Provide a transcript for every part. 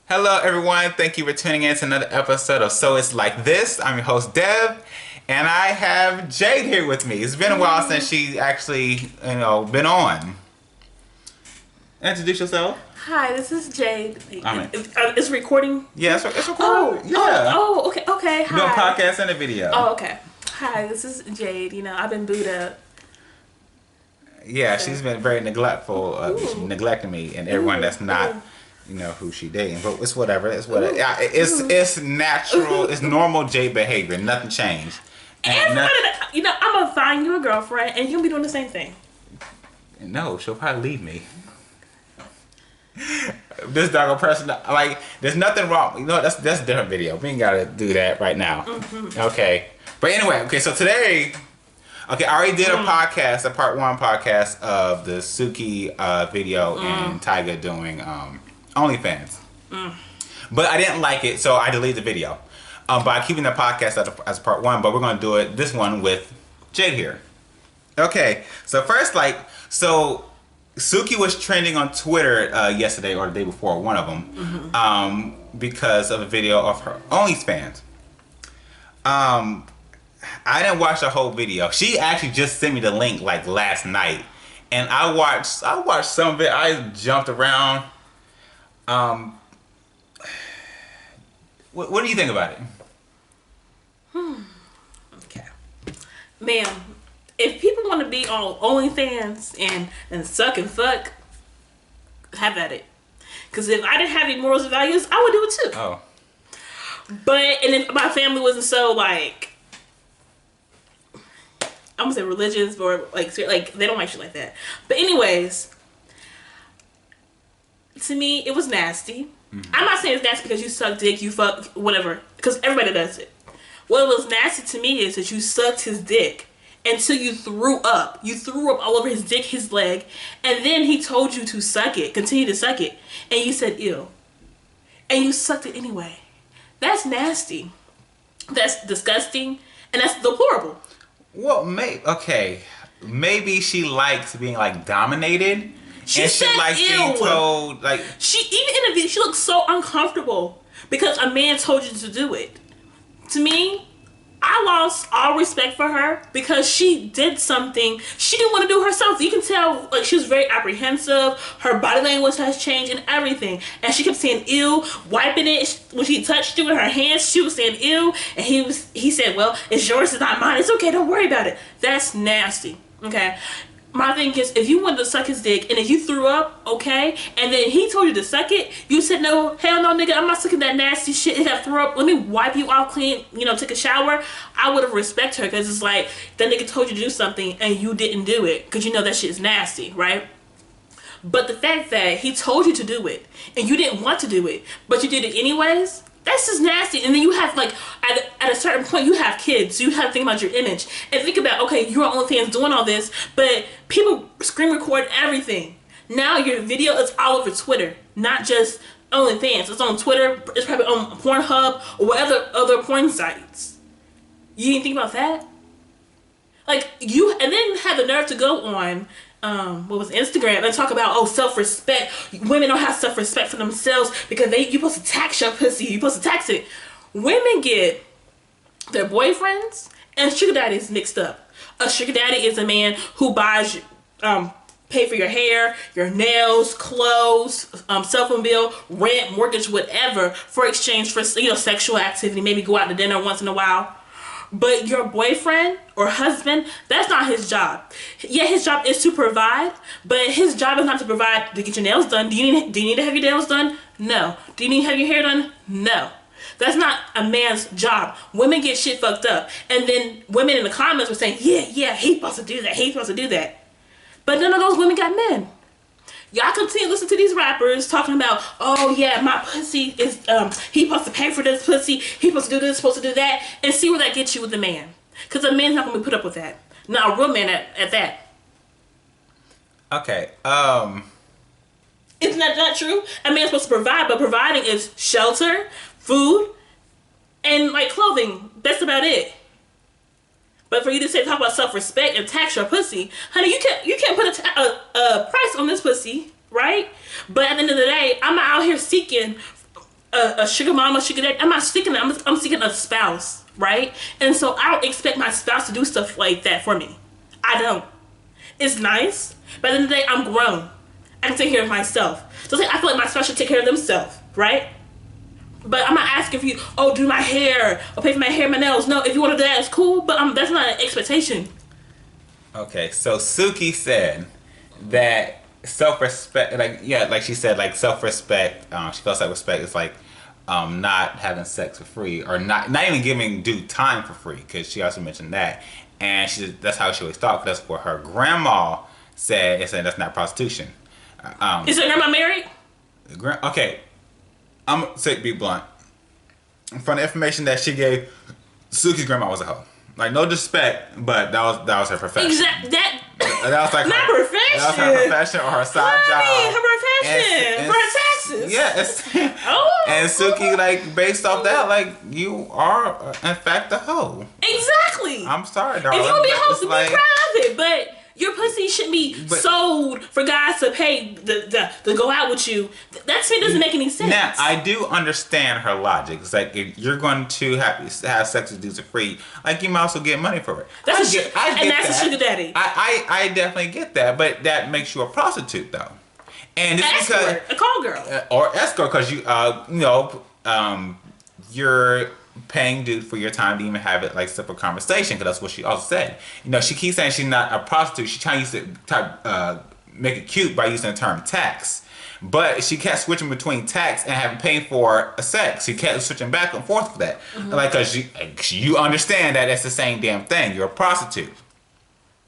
Hello, everyone. Thank you for tuning in to another episode of So It's Like This. I'm your host, Dev, and I have Jade here with me. It's been a while since she actually, been on. Introduce yourself. Hi, this is Jade. Is recording? Yeah, it's recording. Okay. Hi. Doing a podcast and a video. Oh, okay. Hi, this is Jade. I've been booed up. Yeah, she's been very neglectful, neglecting me and everyone that's not, who she dating. But it's whatever. It's whatever. It's natural. It's normal Jade behavior. Nothing changed. And I'm gonna find you a girlfriend, and you'll be doing the same thing. No, she'll probably leave me. This dog person, there's nothing wrong. That's a different video. We ain't gotta do that right now. Mm-hmm. Okay. But anyway, so today, I already did a podcast, a part 1 podcast of the Suki video and Tyga doing OnlyFans. But I didn't like it, so I deleted the video. By keeping the podcast as part 1, but we're gonna do this one with Jade here. Okay, so first, Suki was trending on Twitter yesterday or the day before, one of them, because of a video of her OnlyFans. I didn't watch the whole video. She actually just sent me the link last night, and I watched some of it. I jumped around. What do you think about it? Okay, ma'am. If people want to be on OnlyFans and suck and fuck, have at it. Because if I didn't have any morals and values, I would do it too. Oh. And if my family wasn't so I'm gonna say religious or they don't like shit like that. But anyways, to me it was nasty. Mm-hmm. I'm not saying it's nasty because you suck dick, you fuck, whatever. Because everybody does it. What was nasty to me is that you sucked his dick until you threw up. You threw up all over his dick, his leg, and then he told you to suck it, continue to suck it, and you said ew. And you sucked it anyway. That's nasty. That's disgusting, and that's deplorable. Well, maybe she likes being dominated. She and said she likes ew. Being told She even in the video she looked so uncomfortable because a man told you to do it. To me, I lost all respect for her because she did something she didn't want to do herself. You can tell she was very apprehensive. Her body language has changed and everything. And she kept saying ew, wiping it. When she touched it with her hands, she was saying ew. And he said, well, it's yours, it's not mine. It's okay, don't worry about it. That's nasty. Okay. My thing is, if you wanted to suck his dick and if you threw up, okay, and then he told you to suck it, you said, no, hell no, nigga, I'm not sucking that nasty shit. If I threw up, let me wipe you off clean, take a shower. I would have respected her because it's that nigga told you to do something and you didn't do it because that shit is nasty, right? But the fact that he told you to do it and you didn't want to do it, but you did it anyways, that's just nasty. And then you have at a certain point you have kids, so you have to think about your image and think about, okay, you're on OnlyFans doing all this, but people screen record everything. Now your video is all over Twitter, not just OnlyFans. It's on Twitter. It's probably on Pornhub or whatever other porn sites. You didn't think about that? And then have the nerve to go on Instagram and talk about self-respect. Women don't have self-respect for themselves because you're supposed to tax your pussy. You're supposed to tax it. Women get their boyfriends and sugar daddies mixed up. A sugar daddy is a man who buys pay for your hair, your nails, clothes, cell phone bill, rent, mortgage, whatever, for exchange for sexual activity. Maybe go out to dinner once in a while. But your boyfriend or husband, that's not his job. Yeah, his job is to provide, but his job is not to provide to get your nails done. Do you need to have your nails done? No. Do you need to have your hair done? No. That's not a man's job. Women get shit fucked up. And then women in the comments were saying, yeah, he's supposed to do that. He's supposed to do that. But none of those women got men. Y'all continue to listen to these rappers talking about, oh yeah, my pussy is, he supposed to pay for this pussy, he supposed to do this, supposed to do that, and see where that gets you with the man. Because a man's not going to be put up with that. Not a real man at that. Okay, Isn't that not true? A man's supposed to provide, but providing is shelter, food, and clothing. That's about it. But for you to talk about self-respect and tax your pussy, honey, you can't put a price on this pussy, right? But at the end of the day, I'm out here seeking a sugar mama, sugar daddy. I'm not seeking that. I'm seeking a spouse, right? And so I don't expect my spouse to do stuff like that for me. I don't. It's nice, but at the end of the day, I'm grown. I can take care of myself. So I feel like my spouse should take care of themselves, right? But I'm not asking for you, do my hair, or pay for my hair and my nails. No, if you want to do that, it's cool, but that's not an expectation. Okay, so Suki said that self-respect, like she said, like self-respect, she feels like respect is like not having sex for free, or not even giving due time for free, because she also mentioned that. And that's how she always thought, because that's what her grandma said, and saying that's not prostitution. Is her grandma married? Okay, I'm going to be blunt. From the information that she gave, Suki's grandma was a hoe. Like, no disrespect, but that was her profession. Exactly. That was like not her profession. That was her profession or her side job. Her profession. For her taxes. Yeah. Oh. And Suki, like, based off that, like, you are, in fact, a hoe. Exactly. I'm sorry, darling. If you want to be a hoe, be like, proud of it. But your pussy shouldn't be sold for guys to pay to go out with you. That to me doesn't make any sense. Now, I do understand her logic. It's like, if you're going to have sex with dudes for free, like, you might also get money for it. That's a sugar daddy. I definitely get that, but that makes you a prostitute, though. And it's escort, a call girl. Or escort, because you're paying dude for your time to even have it like separate conversation, because that's what she also said. She keeps saying she's not a prostitute. She's trying to make it cute by using the term tax. But she kept switching between tax and having paying for a sex. She kept switching back and forth with that. Mm-hmm. Like, because you understand that it's the same damn thing. You're a prostitute.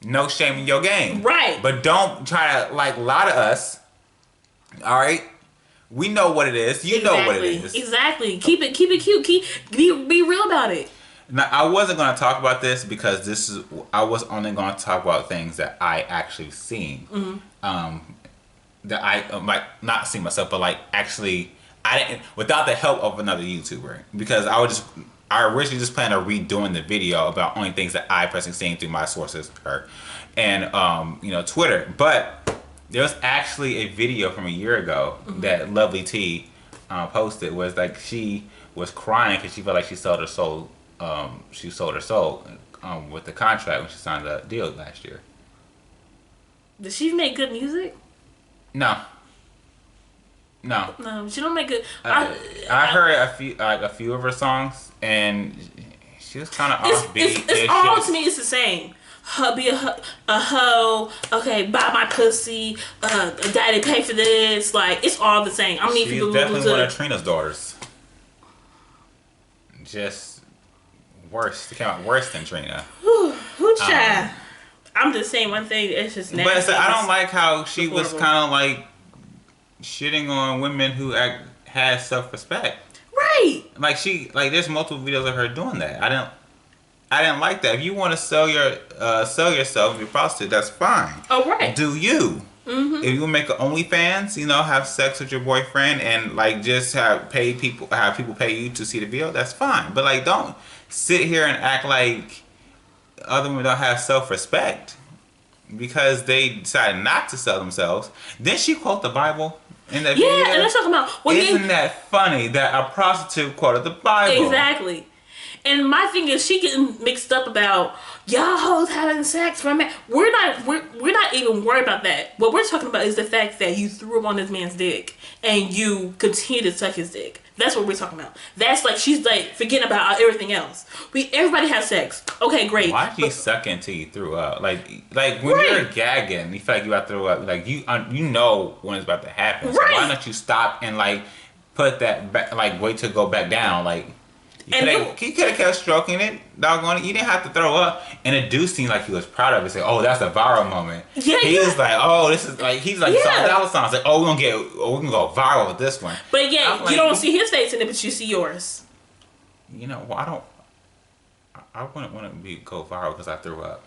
No shame in your game. Right. But don't try to, like, lie to us. All right? We know what it is. You know what it is. Exactly. Keep it cute. Be real about it. Now, I wasn't going to talk about this because I was only going to talk about things that I actually seen. Mm-hmm. That I might not see myself, but like actually, I didn't, without the help of another YouTuber, because I originally just planned on redoing the video about only things that I personally seen through my sources, and Twitter. But there was actually a video from a year ago mm-hmm. that Lovely T posted, was like she was crying because she felt like she sold her soul. She sold her soul with the contract when she signed the deal last year. Does she make good music? No, she don't make good. I heard a few of her songs, and she was kind of offbeat. It's all to me. It's the same. Be a hoe. Okay, buy my pussy. Daddy pay for this. Like, it's all the same. I mean, she's definitely one of Trina's daughters. Just worse. They came out worse than Trina. Who child? I'm just saying one thing. It's just nasty. But I don't like how she was kind of like shitting on women who had self-respect. Right. Like there's multiple videos of her doing that. I didn't like that. If you want to sell yourself, you're a prostitute, that's fine. Oh, right. Do you? Mm-hmm. If you make an OnlyFans, have sex with your boyfriend and like just have people pay you to see the video, that's fine. But like, don't sit here and act like other women don't have self-respect because they decided not to sell themselves. Didn't she quote the Bible in that video? Yeah, and they're talking about... Isn't that funny that a prostitute quoted the Bible? Exactly. And my thing is, she getting mixed up about y'all hoes having sex for a man. We're not even worried about that. What we're talking about is the fact that you threw up on this man's dick and you continue to suck his dick. That's what we're talking about. That's like, she's like forgetting about everything else. Everybody has sex. Okay, great. Why you suck until you threw up? Like when you're gagging, you feel like you about to throw up. Like you know when it's about to happen. So why don't you stop and like put that back, like wait to go back down, like. He could have kept stroking it, doggone it. You didn't have to throw up. And it do seem like he was proud of it. Say, oh, that's a viral moment. Yeah, he was like, oh, this is like, he's like, $1,000 signs. Like, oh, we can go viral with this one. But yeah, you don't see his face in it, but you see yours. Well, I wouldn't want to go viral because I threw up.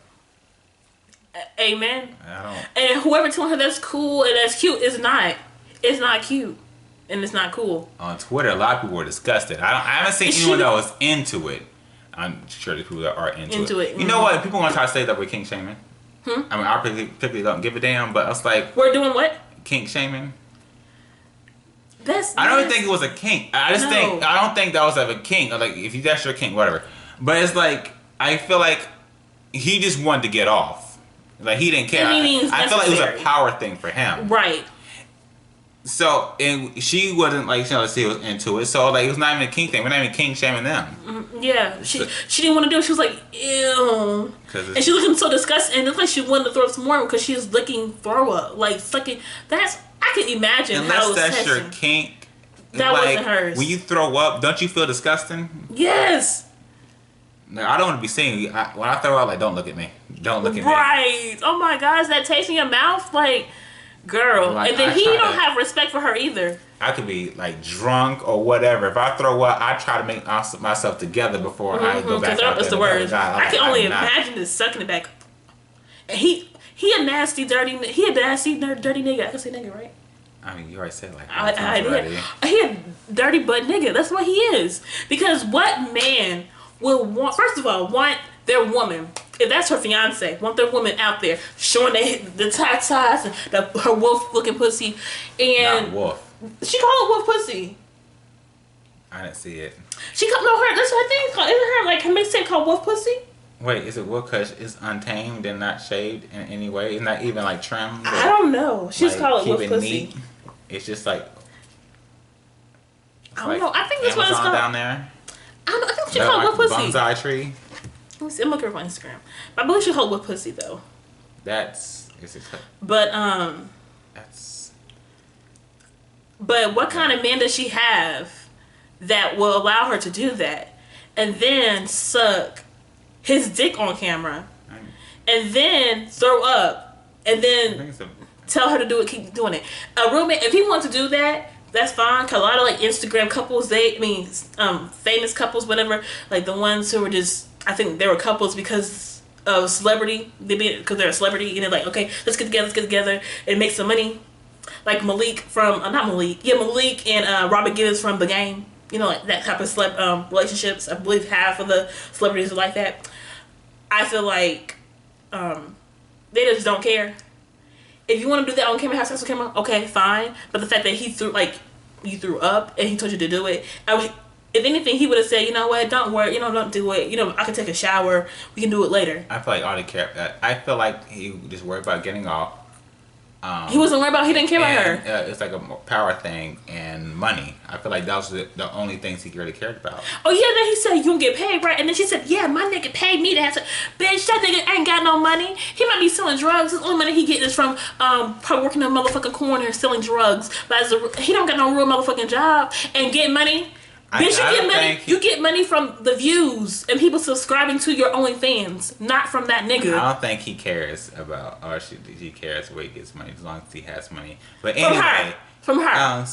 Amen. I don't. And whoever telling her that's cool and that's cute is not. It's not cute. And it's not cool. On Twitter, a lot of people were disgusted. I haven't seen anyone that was into it. I'm sure there's people that are into it. You know what? People want to try to say that we're kink shaming. I mean, I particularly don't give a damn, but I was like... We're doing what? Kink shaming. I don't think it was a kink. I don't think that was like a kink. Like if that's your kink, whatever. But it's like I feel like he just wanted to get off. Like he didn't care. I feel like it was a power thing for him. Right. So and she wasn't like she was into it. So like it was not even a kink thing. We're not even kink shaming them. Yeah. She didn't want to do it. She was like ew. And she looking so disgusting. And it looked like she wanted to throw up some more because she was licking throw up, like sucking. I can imagine how it was that's testing. your kink. That like, wasn't hers. When you throw up, don't you feel disgusting? Yes. Like, I don't want to be seen. When I throw up, like, don't look at me. Don't look at me. Right. Oh my gosh, that taste in your mouth, like, girl. Like, and then he don't have respect for her either. I could be like drunk or whatever. If I throw up, I try to make myself together before I go back out there. The worst. I can only imagine this sucking it back. And he a nasty, dirty nigga. I can say nigga, right? I mean, you already said like I did. He a dirty butt nigga. That's what he is. Because what man will want? First of all, want their woman, if that's her fiance, want their woman out there showing the tatas and her wolf looking pussy, and not wolf. She called it wolf pussy. I didn't see it. She called her. That's what I think. Isn't her like her mixtape called Wolf Pussy? Wait, is it wolf because it's untamed and not shaved in any way? It's not even like trimmed. I don't know. She's like, called it Wolf Pussy. Neat. It's just like. I don't know. I think that's what it's called. Down there. I don't know. I think she called Wolf Pussy. Bonsai tree. Let me see. I'm looking for Instagram. But I believe she called Wolf Pussy though. That's. But That's. But what kind of man does she have that will allow her to do that, and then suck his dick on camera, and then throw up, and then tell her to do it, keep doing it? A real man, if he wants to do that, that's fine. Cause a lot of like Instagram couples, famous couples, whatever, like the ones who were just, I think they were couples because of celebrity. Because they're a celebrity, and they're like, okay, let's get together, and make some money. Like Malik Malik and Robert Gibbs from The Game. You know, like that type of relationships. I believe half of the celebrities are like that. I feel like they just don't care. If you want to do that on camera, have sex on camera, okay, fine. But the fact that you threw up and he told you to do it, if anything, he would have said, you know what, don't worry, don't do it. I can take a shower. We can do it later. I feel like all they care. I feel like he just worried about getting off. He wasn't worried about. He didn't care about her. It's like a power thing and money. I feel like that was the only things he really cared about. Oh yeah, then he said you don't get paid, right? And then she said, yeah, my nigga paid me to have sex. Bitch, that nigga ain't got no money. He might be selling drugs. His only money he getting is from probably working in a motherfucking corner selling drugs. But he don't got no real motherfucking job and get money. Bitch, you get money from the views and people subscribing to your OnlyFans, not from that nigga. I don't think he cares about, or he cares where he gets money as long as he has money. But anyway, from her.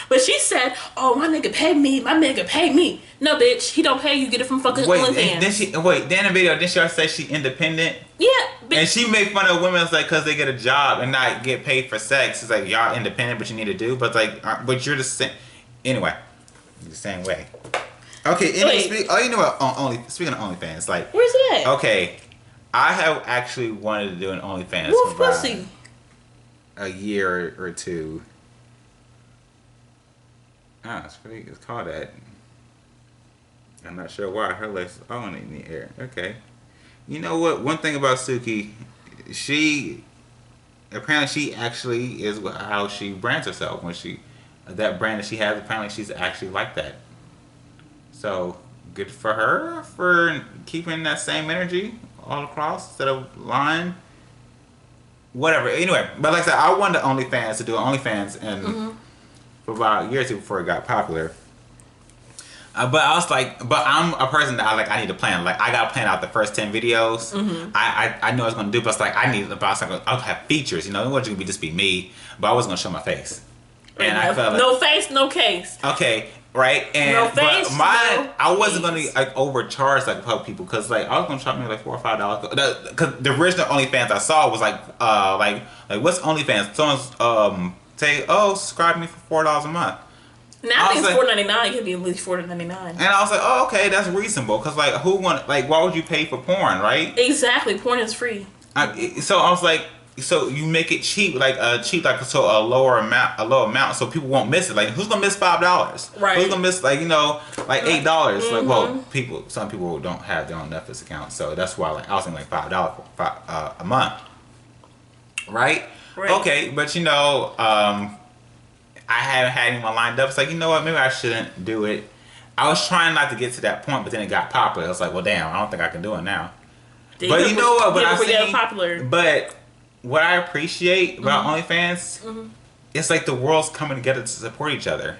But she said, "Oh, my nigga paid me. My nigga paid me." No, bitch, he don't pay you. Get it from fucking OnlyFans. Then in the video, didn't she say she independent? Yeah, and she make fun of women like because they get a job and not get paid for sex. It's like y'all independent, but you need to do. But it's like, but you're the same. Anyway. The same way. Okay, speaking of OnlyFans, like where's it at? Okay, I have actually wanted to do an OnlyFans Wolf for pussy. A year or two. It's called that. I'm not sure why her legs on in the air. Okay, you know what? One thing about Suki, she actually is how she brands herself when she. That brand that she has, apparently she's actually like that. So good for her for keeping that same energy all across instead of lying. Whatever. Anyway, but like I said, I wanted OnlyFans to do OnlyFans and for about a year or two before it got popular. But I was like, but I'm a person that I need to plan. Like I gotta plan out the first 10 videos. I know what I was gonna do, but it's like I'll have features. It wasn't just be me, but I wasn't gonna show my face. And I felt like, no face, no case. Okay, right? And no face, I wasn't gonna overcharge people because I was gonna charge me $4 or $5 because the original OnlyFans I saw was like what's OnlyFans? Someone's say subscribe me for $4 a month. Now I think it's $4.99. It could be at least $4.99. And I was like, oh okay, that's reasonable because why would you pay for porn, right? Exactly, porn is free. So I was like, so you make it cheap, like so a low amount, so people won't miss it. Like who's gonna miss $5? Right. Who's gonna miss like like $8? Like well, some people don't have their own Netflix account, so that's why like I was thinking like $5 a month, right? Okay, but I haven't had anyone lined up. It's like what, maybe I shouldn't do it. I was trying not to get to that point, but then it got popular. I was like, well, damn, I don't think I can do it now. But you know what? But what I appreciate about OnlyFans, it's like the world's coming together to support each other.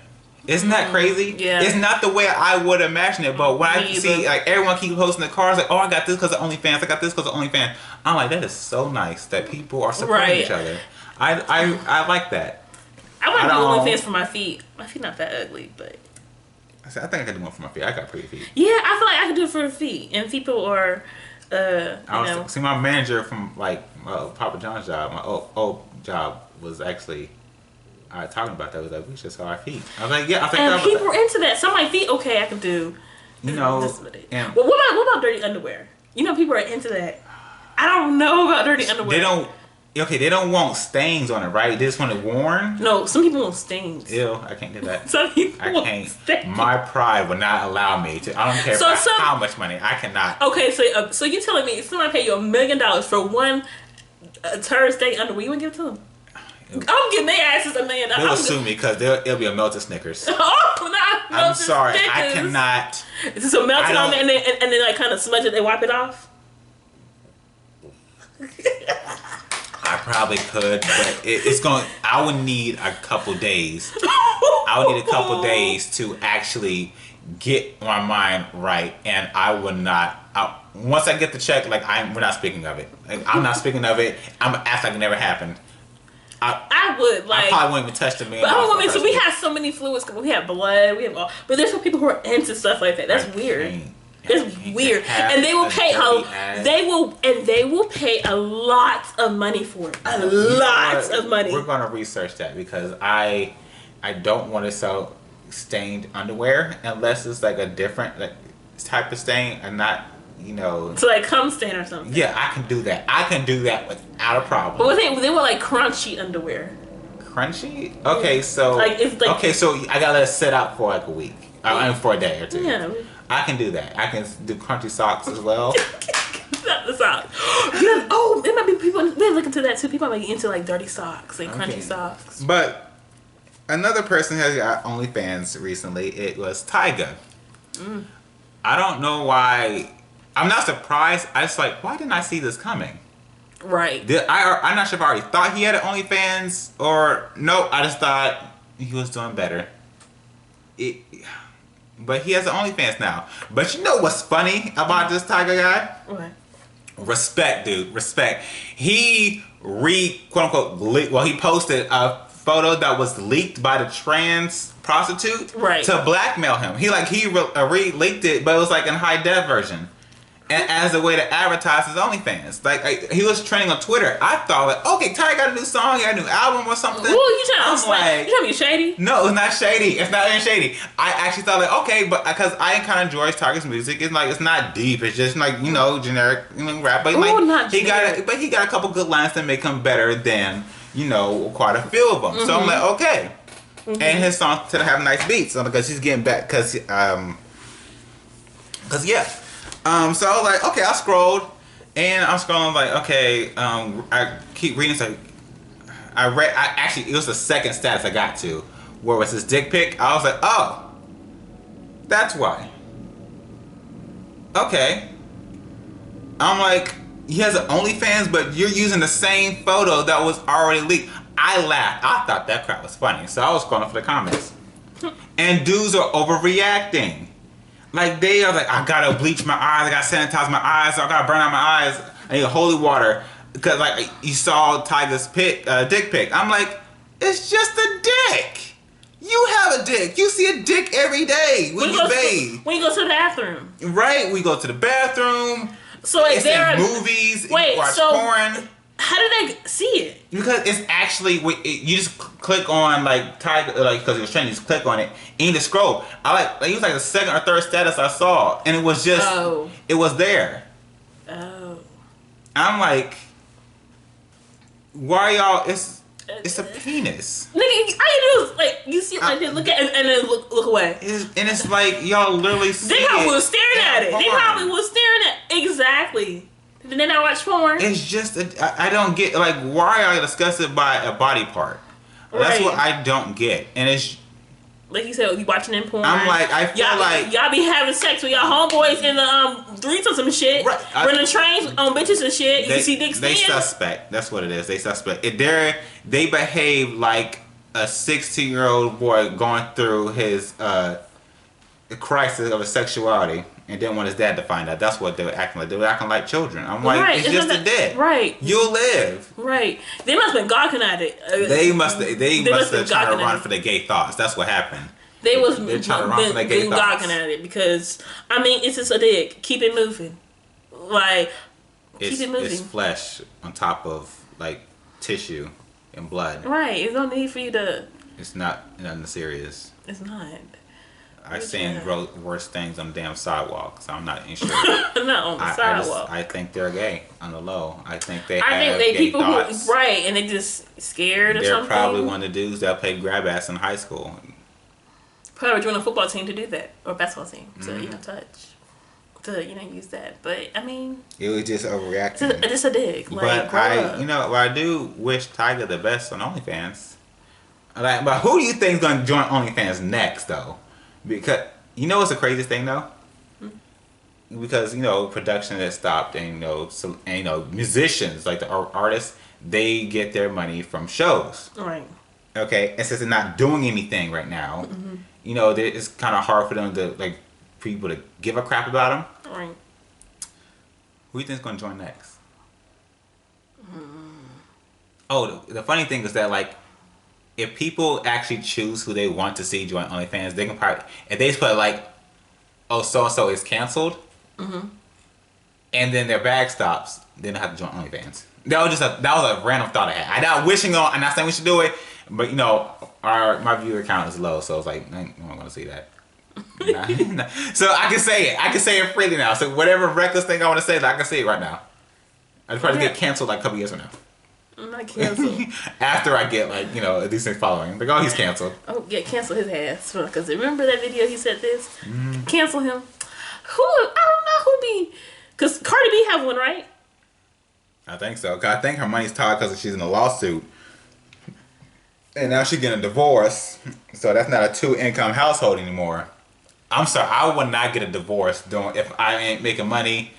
Isn't that crazy? Yeah. It's not the way I would imagine it, but when I see like everyone keep posting the cars, like, oh, I got this because of OnlyFans, I got this because of OnlyFans. I'm like, that is so nice that people are supporting each other. I like that. I want to do OnlyFans for my feet. My feet not that ugly, but I think I could do one for my feet. I got pretty feet. Yeah, I feel like I could do it for feet, and people are. See, my manager from like Papa John's job, my old job was actually talking about that. Was like, we should sell our feet. I was like, yeah, I think. And people are into that. Some of my feet, okay, I can do. And well, what about dirty underwear? People are into that. I don't know about dirty underwear. They don't want stains on it, right? They just want it worn. No, some people want stains. Ew, I can't do that. Some people want stains. My pride would not allow me to. I don't care how much money. I cannot. Okay, so you're telling me if somebody pay you $1 million for one turd stain underwear, you wouldn't give it to them? I'm getting their asses $1 million. They'll sue me because it'll be a melted Snickers. I'm sorry, Snickers. I cannot. Is this a melted on there and then like kind of smudge it and wipe it off? I probably could, but it's going. I would need a couple days. I would need a couple days to actually get my mind right, and I would not. Once I get the check, like we're not speaking of it. Like, I'm not speaking of it. I'm gonna act like it never happened. I would like. I probably won't even touch the man. But so we have so many fluids. We have blood. We have all. But there's some people who are into stuff like that. That's weird. It's weird, and they will pay they will pay a lot of money for it. A lot of money. We're gonna research that because I don't want to sell stained underwear unless it's like a different type of stain and not so like cum stain or something. Yeah, I can do that. I can do that without a problem. But they were like crunchy underwear. Crunchy? Okay, so so I gotta let it sit out for like a week. For a day or two. Yeah. I can do that. I can do crunchy socks as well. Not the socks. It might be people. We're looking to that too. People might be into like dirty socks and crunchy socks. But another person has got OnlyFans recently. It was Tyga. I don't know why. I'm not surprised. I just like, why didn't I see this coming? Right. I'm not sure if I already thought he had an OnlyFans or no. I just thought he was doing better. But he has an OnlyFans now. But you know what's funny about this Tyga guy? What? Respect, dude. Respect. He quote unquote he posted a photo that was leaked by the trans prostitute to blackmail him. He re-leaked it, but it was like in high def version. And as a way to advertise his OnlyFans. He was trending on Twitter. I thought, like, okay, Ty got a new song, he got a new album or something. Ooh, you trying to be shady? No, it's not shady. It's not even shady. I actually thought, like, okay, but because I kind of enjoy Tyga's music. It's like, it's not deep. It's just like, generic rap. But he got a couple good lines that make him better than, quite a few of them. Mm-hmm. So I'm like, okay. Mm-hmm. And his songs tend to have nice beats. So because he's getting back, because yeah. So I was like, okay, I scrolled, and I'm scrolling like, okay, I keep reading, so it was the second status I got to, where it was this dick pic. I was like, oh, that's why. Okay. I'm like, he has an OnlyFans, but you're using the same photo that was already leaked. I laughed. I thought that crap was funny, so I was scrolling for the comments. And dudes are overreacting. Like, they are like, I gotta bleach my eyes, I gotta sanitize my eyes, I gotta burn out my eyes, I need holy water. Because, like, you saw Tyga's dick pic. I'm like, it's just a dick. You have a dick. You see a dick every day when you bathe. When you go to the bathroom. Right, we go to the bathroom. So, like, there are movies, watch porn. How do they see it? Because it's actually, you just click on Tyga, because it was trending, you just click on it and you just scroll. It was like the second or third status I saw, and it was just, it was there. Oh. I'm like, Why y'all? It's a penis. Nigga, all you do is like you see it like this, look at it, and then look away. And it's like y'all literally. They probably was staring at it. Porn. They probably was staring at exactly. Did they not watch porn? It's just I don't get like why are you disgusted by a body part? That's what I don't get, and it's. Like you said, you watching in porn. I'm like, I feel like y'all be having sex with y'all homeboys in the threesomes and shit. Right. Running trains on bitches and shit. You see dicks. They suspect. That's what it is. They suspect. They behave like a 16-year-old boy going through his crisis of his sexuality and didn't want his dad to find out. That's what they were acting like. They were acting like children. I'm like, it's just a dick. Right. You'll live. Right. They must have been gawking at it. They must have tried to run for their gay thoughts. That's what happened. They're trying to run for their gay thoughts. Gawking at it because I mean it's just a dick. Keep it moving. Like keep it moving. It's flesh on top of like tissue and blood. Right. There's no need for you to. It's not nothing serious. It's not. I've seen worse things on the damn sidewalk, so I'm not sure. Not on the sidewalk. I think they're gay on the low. I think they have gay people thoughts. who and they just scared or something. They're probably one of the dudes that played grab ass in high school. Probably join a football team to do that or basketball team to touch to use that. But I mean, it was just overreacting. It's just a dig. But I do wish Tyga the best on OnlyFans. Like, but who do you think is gonna join OnlyFans next though? Because what's the craziest thing though? Because production has stopped, and musicians like the artists, they get their money from shows. Right. Okay, and since they're not doing anything right now, it's kind of hard for them to people to give a crap about them. Right. Who do you think is gonna join next? Oh, the funny thing is that if people actually choose who they want to see join OnlyFans, they can probably, if they just put so and so is canceled, and then their bag stops, then they have to join OnlyFans. That was a random thought I had. I'm not wishing on. I'm not saying we should do it, but my viewer count is low, so it's like I'm not gonna see that. So I can say it. I can say it freely now. So whatever reckless thing I want to say, I can say it right now. I'd probably get canceled a couple years from now. I'm not canceled. After I get a decent following, he's canceled. Oh yeah, cancel his ass because remember that video he said this. Cancel him. I don't know who be, because Cardi B have one, right? I think so. Cause I think her money's tied because she's in a lawsuit, and now she's getting a divorce. So that's not a 2-income household anymore. I'm sorry, I would not get a divorce if I ain't making money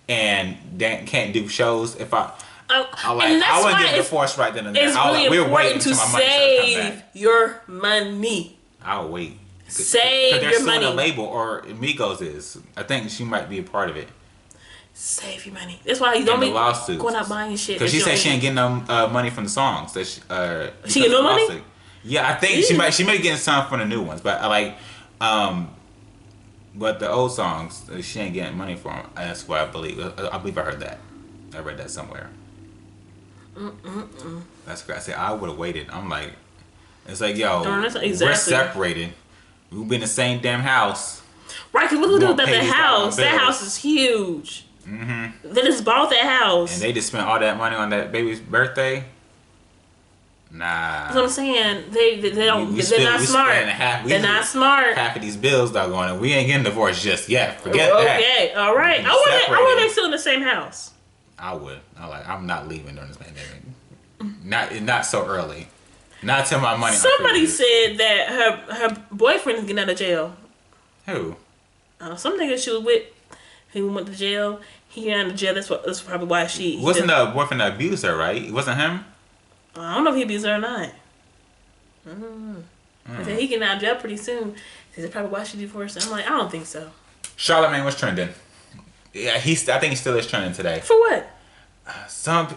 and can't do shows. If I wouldn't get divorced right then and there. It's really important to save your money. I'll wait. Save your money. A label, or Migos is. I think she might be a part of it. Save your money. That's why you don't be going out buying shit. Because she said she ain't getting no money from the songs. That she get no money? Yeah, I think she might be getting some from the new ones, but but the old songs she ain't getting money for them. That's what I believe. I believe I heard that. I read that somewhere. That's crazy. I said I would have waited. I'm like, it's like, yo, we're separated. We've been in the same damn house. Right, because look about that house. That house is huge. They just bought that house. And they just spent all that money on that baby's birthday. Nah. That's what I'm saying. They're not smart. They're not smart. Half of these bills, doggone it. We ain't getting divorced just yet. Forget that. Okay, all right. I want them still in the same house. I would. I'm not leaving during this pandemic. Not so early. Not till my money. Somebody said that her boyfriend is getting out of jail. Who? Some nigga she was with. He went to jail. He got out of jail. That's probably why she. Wasn't the boyfriend that abused her, right? It wasn't him. I don't know if he abused her or not. I said he getting out of jail pretty soon. That's probably why she divorced. I'm like, I don't think so. Charlamagne was trending. Yeah, I think he still is trending today. For what? Some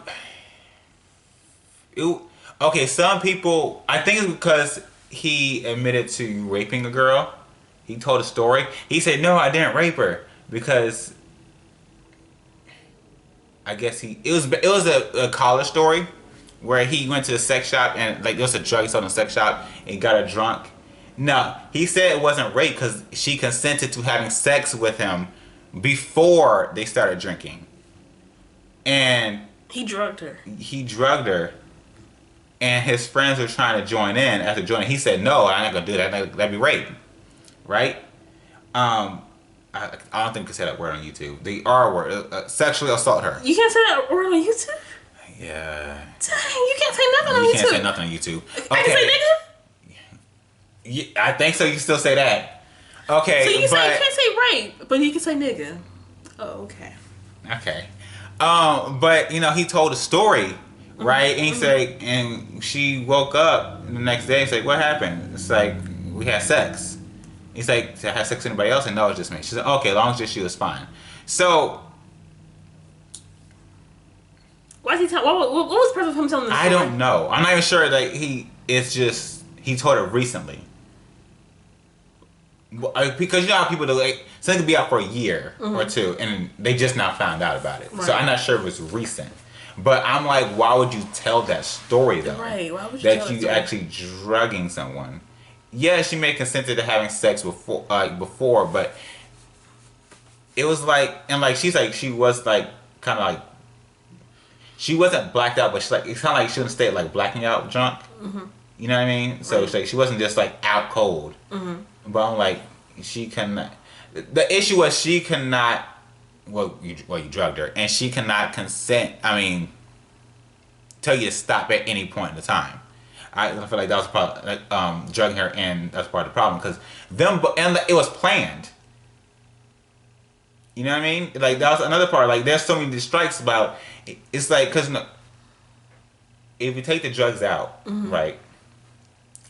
people. I think it's because he admitted to raping a girl. He told a story. He said, "No, I didn't rape her," because I guess it was a college story where he went to a sex shop and there was a drug sold in a sex shop and got her drunk. No, he said it wasn't rape because she consented to having sex with him before they started drinking. And he drugged her. He drugged her. and his friends were trying to join in. After joining, he said, "No, I'm not gonna do that. That'd be rape." Right? I don't think we can say that word on YouTube. The R word, sexually assault her. You can't say that word on YouTube? Yeah. Dang, you can't say nothing on YouTube. You can't say nothing on YouTube. Okay. I can say nigga? Yeah, I think so. You can still say that. Okay. So you can't say rape, but you can say nigga. Oh, okay. Okay. But he told a story, right? And he said, and she woke up the next day and said, "What happened?" It's like, "We had sex." He's like, "Did I have sex with anybody else?" And no, it's just me. She said, "Okay, as long as just she was fine." So why is he telling? What was the purpose of him telling this story? I don't know. I'm not even sure that he told it recently. Because you know how people do, like, something could be out for a year or two and they just now found out about it. Right. So I'm not sure if it's recent. But I'm like, why would you tell that story though? Right. Why would you tell that story? Actually drugging someone. Yeah, she may consented to having sex before, but it was like, and like she's like, she was like kind of like, she wasn't blacked out, but she's like, it's kind of like she wouldn't stay like blacking out drunk. You know what I mean? So it's like she wasn't just like out cold. But I'm like, she cannot. The issue was she cannot. Well, you drugged her, and she cannot consent. I mean, tell you to stop at any point in the time. I feel like that was part drugging her, and that's part of the problem because it was planned. You know what I mean? Like that was another part. Like there's so many strikes about. It's like because if you take the drugs out, right?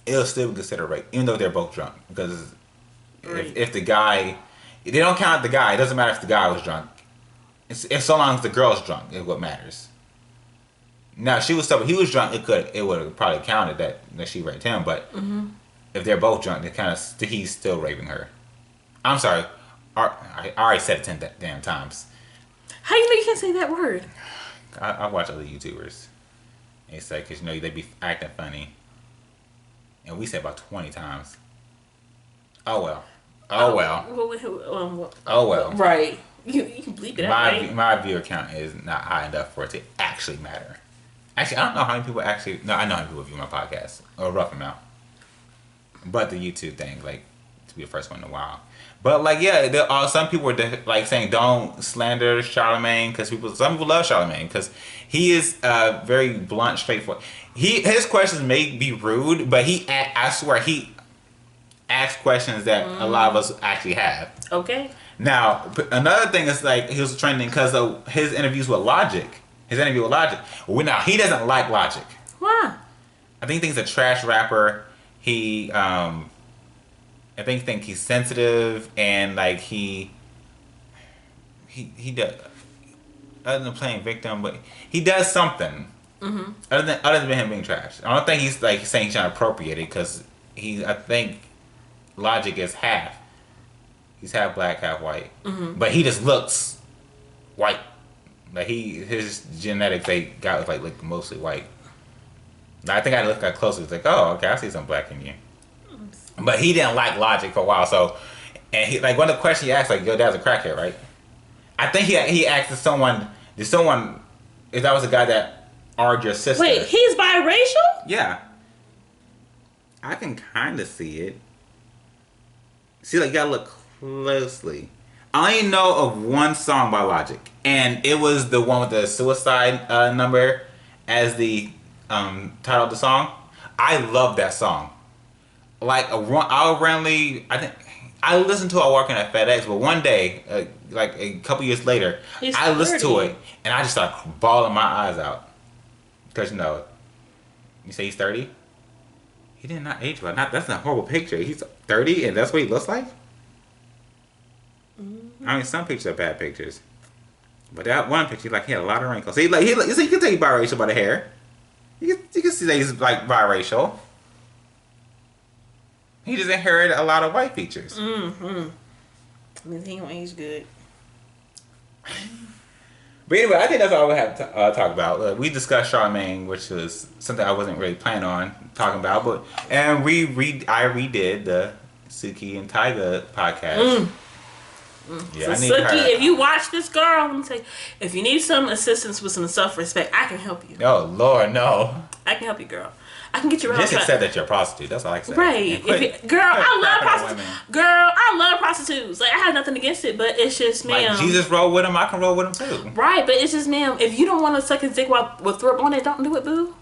It'll still be considered rape, even though they're both drunk. Because if the guy, they don't count the guy. It doesn't matter if the guy was drunk. If so long as the girl's drunk is what matters. Now, if he was drunk, it would have probably counted that she raped him. But if they're both drunk, he's still raping her. I'm sorry, I already said it 10 damn times. How you know you can't say that word? I watch other YouTubers. They say because they be acting funny. And we said about 20 times. Oh well. Oh well. Right. You can bleep it out, right? My viewer count is not high enough for it to actually matter. Actually, I don't know how many people actually. No, I know how many people view my podcast, or a rough amount. But the YouTube thing, like, to be the first one in a while. But like, yeah, some people were like saying don't slander Charlamagne because some people love Charlamagne because he is very blunt, straightforward. His questions may be rude, but I swear he asks questions that a lot of us actually have. Okay. Now another thing is like he was trending because of his interviews with Logic. His interview with Logic. Well, now he doesn't like Logic. Why? I think he's a trash rapper. He I think he's sensitive and like he does, other than playing victim, but he does something. Other than him being trash. I don't think he's like saying he's trying to appropriate it because I think Logic is half. He's half black, half white. But he just looks white. Like his genetics they got was like mostly white. I think I looked at closer. It's like, oh, okay, I see some black in you. But he didn't like Logic for a while, so and he like one of the questions he asked, like, your dad's a crackhead, right? I think he asked someone if that was a guy that argued your sister. Wait, he's biracial? Yeah. I can kinda see it. See, like, you gotta look closely. I only know of one song by Logic, and it was the one with the suicide number as the title of the song. I love that song. Like I listened to it while working at FedEx, but one day, like a couple years later, I listened to it and I just started bawling my eyes out. Because you say he's 30? He did not age well. That's not a horrible picture. He's 30 and that's what he looks like? I mean, some pictures are bad pictures. But that one picture, like, he had a lot of wrinkles. So you can tell he's biracial by the hair. You can see that he's like biracial. He just inherited a lot of white features. I mean, he don't age good. But anyway, I think that's all we have to talk about. We discussed Charlamagne, which was something I wasn't really planning on talking about. I redid the Suki and Tyga podcast. Yeah, so Suki, if you watch this, girl, let me tell you, if you need some assistance with some self-respect, I can help you. Oh, Lord, no. I can help you, girl. I can get you around. Just accept that you're a prostitute. That's all I can say. Right. Girl, I love prostitutes. Girl, I love prostitutes. Like, I have nothing against it, but it's just, ma'am. Like, Jesus roll with them, I can roll with them too. Right, but it's just, ma'am, if you don't want to suck his dick with throat on it, don't do it, boo.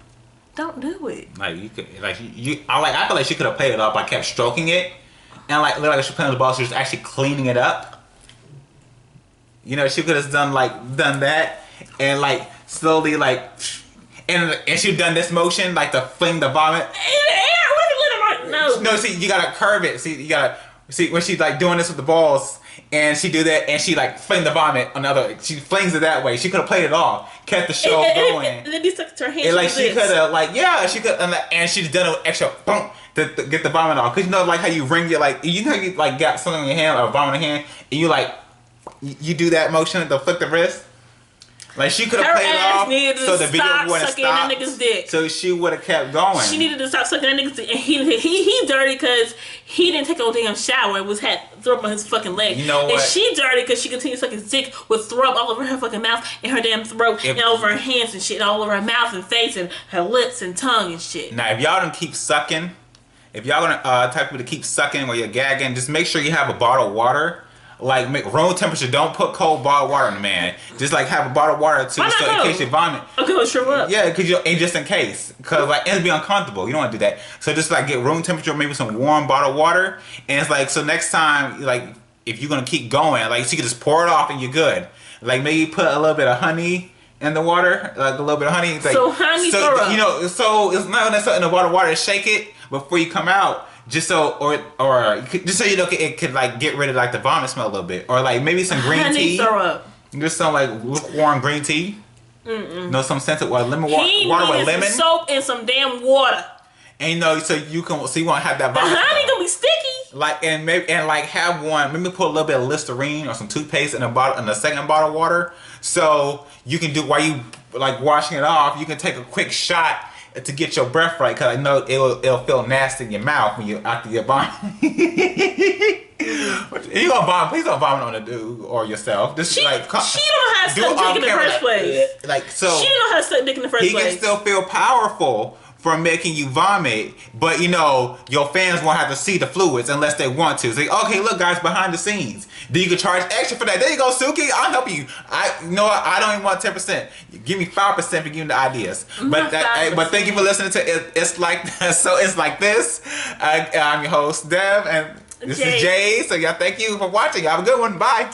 Don't do it. Like, you could, like, I feel like she could have played it off by kept stroking it, and like, look like she playing the ball, she was actually cleaning it up. You know, she could have done that, and like, slowly, like, and she done this motion, like to fling the vomit. In the air, no, see, you gotta curve it. See, you gotta see when she's like doing this with the balls, and she do that, and she like fling the vomit on the other. She flings it that way. She could have played it off, kept the show going. And then he stuck to her hand. And like she could have, like she could, and she's done an extra bump to get the vomit off. Cause you know, like how you wring it, like you know, you like got something in your hand or vomit in your hand, and you like you do that motion to flick the wrist. Like she could have played it off so the video wouldn't stop. That nigga's dick. So she would have kept going. She needed to stop sucking that nigga's dick. And he dirty because he didn't take a damn shower and had throw up on his fucking leg. You know what? And she dirty because she continued sucking his dick with throw up all over her fucking mouth and her damn throat and over her hands and shit, and all over her mouth and face and her lips and tongue and shit. Now, if y'all don't keep sucking, if y'all gonna type of people to keep sucking while you're gagging, just make sure you have a bottle of water. Like, make room temperature. Don't put cold bottled water in the man. Just like have a bottle of water too, so in case you vomit. Okay, let's shrivel up. Yeah, and just in case, cause like it'll be uncomfortable. You don't want to do that. So just like get room temperature, maybe some warm bottled water, and it's like so next time, like if you're gonna keep going, like so you can just pour it off and you're good. Like maybe put a little bit of honey in the water, like a little bit of honey. Like, so honey, so you know, so it's not necessarily in the water. Shake it before you come out. Just so, or just so you know, it could like get rid of like the vomit smell a little bit, or like maybe some green tea. Throw up. Just some like lukewarm green tea. No, some scented lemon water with lemon. Some soap and some damn water. And you know, so you won't have that vomit. The honey gonna be sticky. Like like have one. Maybe put a little bit of Listerine or some toothpaste in the second bottle of water, so you can do while you like washing it off. You can take a quick shot to get your breath right, because I know it'll feel nasty in your mouth when you after your vomit. You gonna vomit? Please don't vomit on the dude or yourself. She don't know how to suck dick in the first place. Like so, she don't know how to suck dick in the first place. He can still feel powerful from making you vomit, but you know your fans won't have to see the fluids unless they want to. It's like, okay, look, guys, behind the scenes. Then you can charge extra for that. There you go, Suki. I'll help you. You know what? I don't even want 10%. Give me 5% for giving the ideas. But thank you for listening to It's Like So It's Like This. I'm your host, Dev, and this is Jade. So y'all, thank you for watching. Have a good one. Bye.